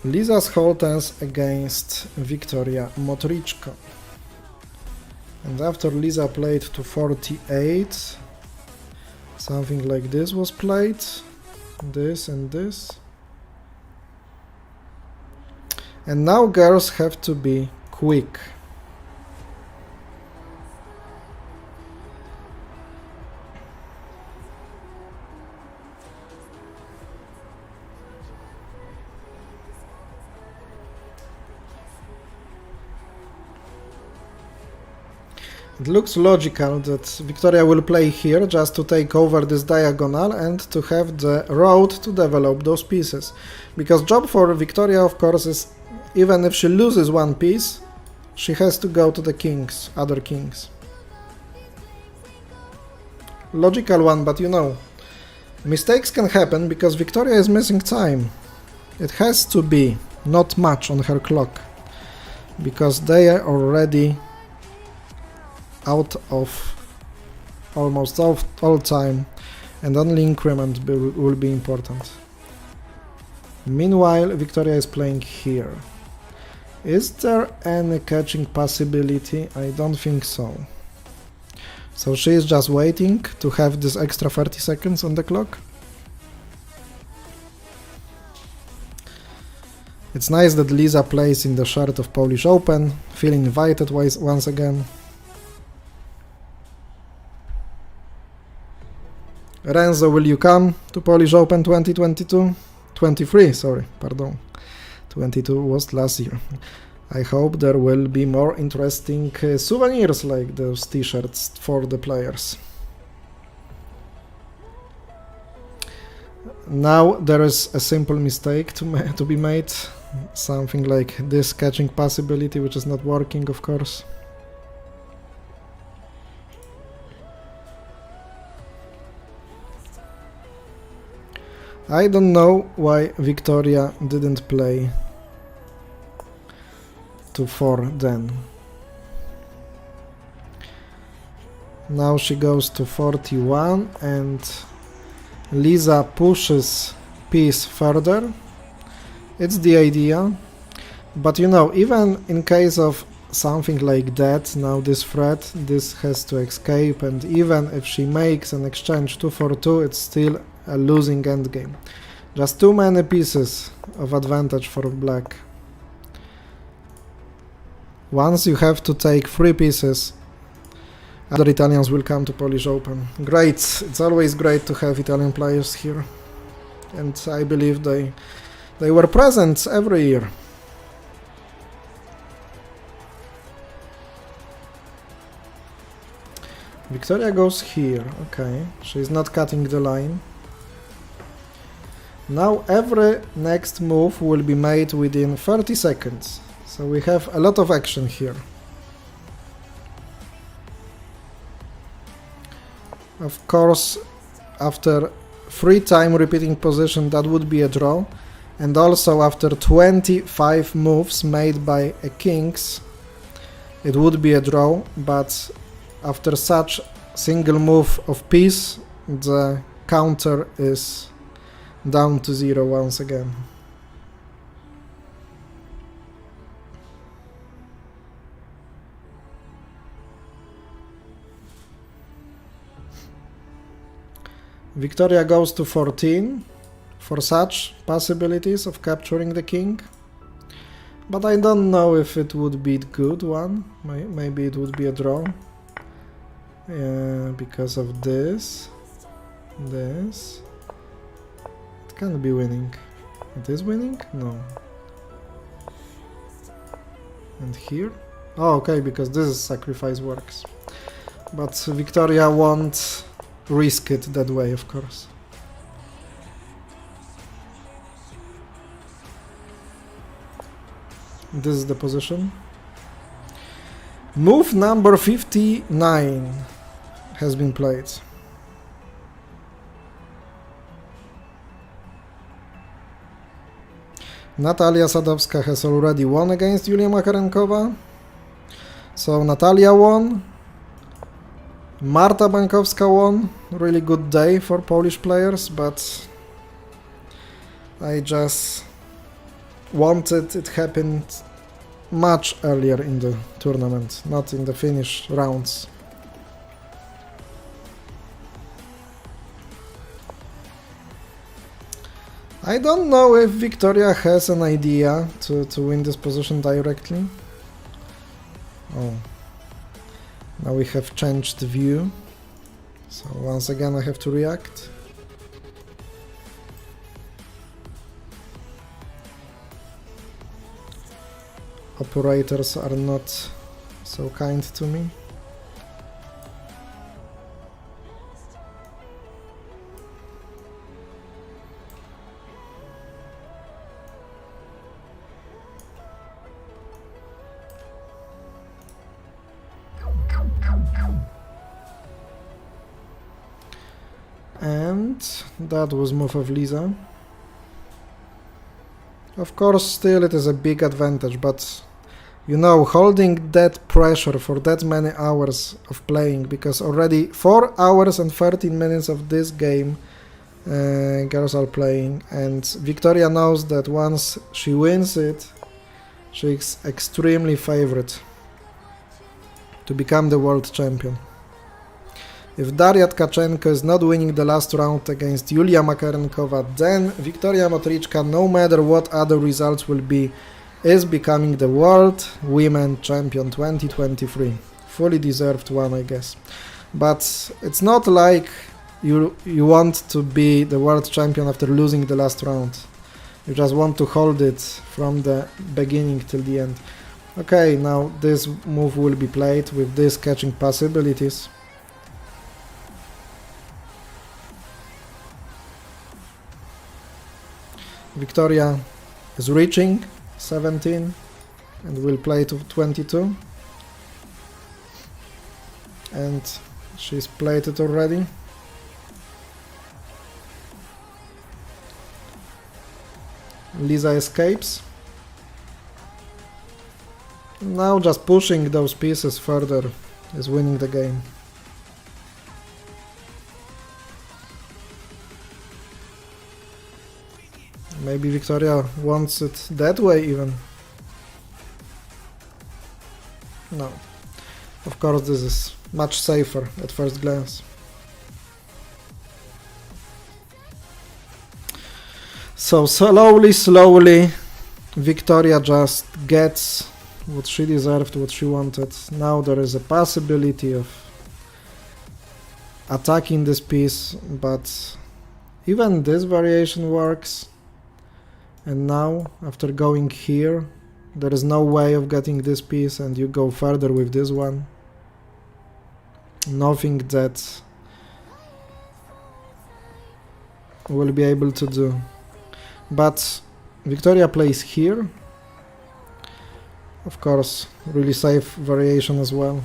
Liza Scholtens against Victoria Motrichko. And after Liza played to 48, something like this was played. This and this. And now girls have to be quick. It looks logical that Victoria will play here just to take over this diagonal and to have the road to develop those pieces. Because job for Victoria, of course, is even if she loses one piece, she has to go to the kings, other kings. Logical one, but you know, mistakes can happen because Victoria is missing time. It has to be not much on her clock, because they are already out of almost all time, and only increment will be important. Meanwhile, Victoria is playing here. Is there any catching possibility? I don't think so. So she is just waiting to have this extra 30 seconds on the clock. It's nice that Liza plays in the shirt of Polish Open, feel invited once again. Renzo, will you come to Polish Open 2022? 23, sorry, pardon. 22 was last year. I hope there will be more interesting souvenirs like those t-shirts for the players. Now there is a simple mistake to be made. Something like this catching possibility, which is not working, of course. I don't know why Victoria didn't play to 4 then. Now she goes to 41 and Lisa pushes piece further. It's the idea, but you know, even in case of something like that, now this threat, this has to escape, and even if she makes an exchange 2 for 2, it's still a losing endgame. Just too many pieces of advantage for black. Once you have to take 3 pieces, other Italians will come to Polish Open. Great, it's always great to have Italian players here, and I believe they were present every year. Victoria goes here, okay, she's not cutting the line. Now every next move will be made within 30 seconds, so we have a lot of action here. Of course, after 3 time repeating position, that would be a draw, and also after 25 moves made by a kings, it would be a draw, but after such single move of piece, the counter is down to 0 once again. Victoria goes to 14 for such possibilities of capturing the king, but I don't know if it would be a good one. Maybe it would be a draw. Because of this. It can't be winning. It is winning? No. And here? Oh, okay, because this is sacrifice works. But Victoria won't risk it that way, of course. This is the position. Move number 59 has been played. Natalia Sadowska has already won against Yulia Makarenkova. So Natalia won. Marta Bankowska won. Really good day for Polish players, but I just wanted it happened much earlier in the tournament, not in the finish rounds. I don't know if Victoria has an idea to win this position directly. Oh, now we have changed the view, so once again I have to react. Operators are not so kind to me. And that was move of Lisa. Of course, still it is a big advantage, but you know, holding that pressure for that many hours of playing, because already 4 hours and 13 minutes of this game girls are playing, and Victoria knows that once she wins it, she's extremely favorite to become the world champion. If Daria Tkachenko is not winning the last round against Yulia Makarenkova, then Victoria Motrichko, no matter what other results will be, is becoming the World Women Champion 2023. Fully deserved one, I guess. But it's not like you want to be the world champion after losing the last round. You just want to hold it from the beginning till the end. Okay, now this move will be played with these catching possibilities. Victoria is reaching 17 and will play to 22. And she's played it already. Lisa escapes. Now just pushing those pieces further is winning the game. Maybe Victoria wants it that way even. No. Of course this is much safer at first glance. So slowly Victoria just gets what she deserved, what she wanted. Now there is a possibility of attacking this piece, but even this variation works. And now, after going here, there is no way of getting this piece, and you go further with this one. Nothing that will be able to do. But Victoria plays here. Of course, really safe variation as well.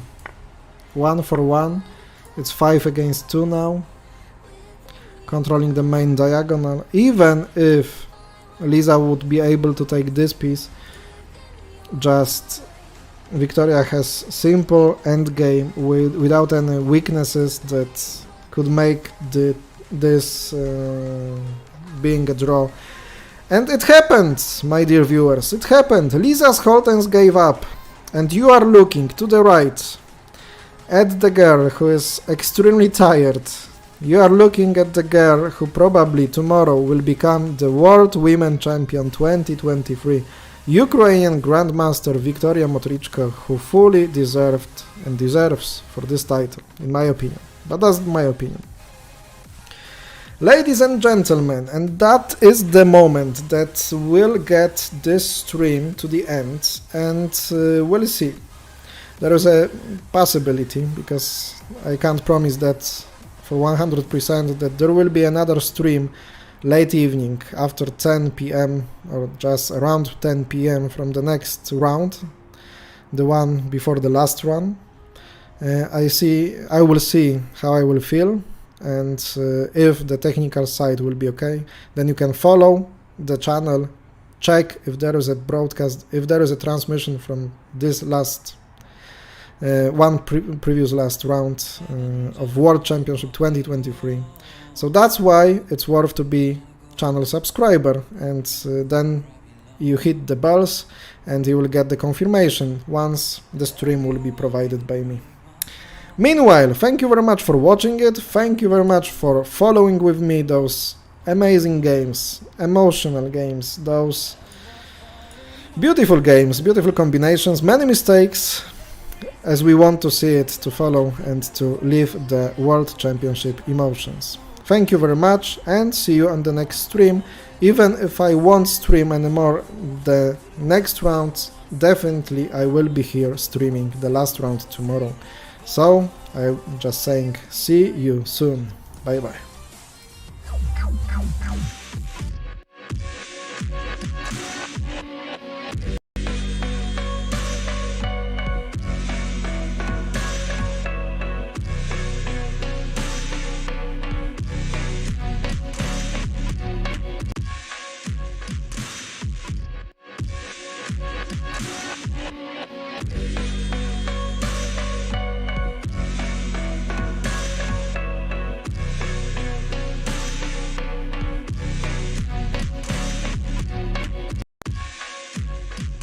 1 for 1. It's 5 against 2 now. Controlling the main diagonal. Even if Lisa would be able to take this piece, just Victoria has simple endgame without any weaknesses that could make this being a draw. And it happened, my dear viewers, it happened. Lisa's Holtens gave up, and you are looking to the right at the girl who is extremely tired. You are looking at the girl who probably tomorrow will become the World Women Champion 2023, Ukrainian Grandmaster Victoria Motrichko, who fully deserved and deserves for this title, in my opinion. But that's my opinion. Ladies and gentlemen, and that is the moment that will get this stream to the end, and we'll see. There is a possibility, because I can't promise that for 100%, that there will be another stream late evening after 10 p.m. or just around 10 p.m. from the next round, the one before the last one. I will see how I will feel, and if the technical side will be okay, then you can follow the channel, check if there is a broadcast, if there is a transmission from this last previous last round of World Championship 2023. So that's why it's worth to be channel subscriber, and then you hit the bells and you will get the confirmation once the stream will be provided by me. Meanwhile, thank you very much for watching it, thank you very much for following with me those amazing games, emotional games, those beautiful games, beautiful combinations, many mistakes, as we want to see it to follow and to live the World Championship emotions. Thank you very much, and see you on the next stream. Even if I won't stream anymore the next round, definitely I will be here streaming the last round tomorrow. So I'm just saying, see you soon. Bye bye.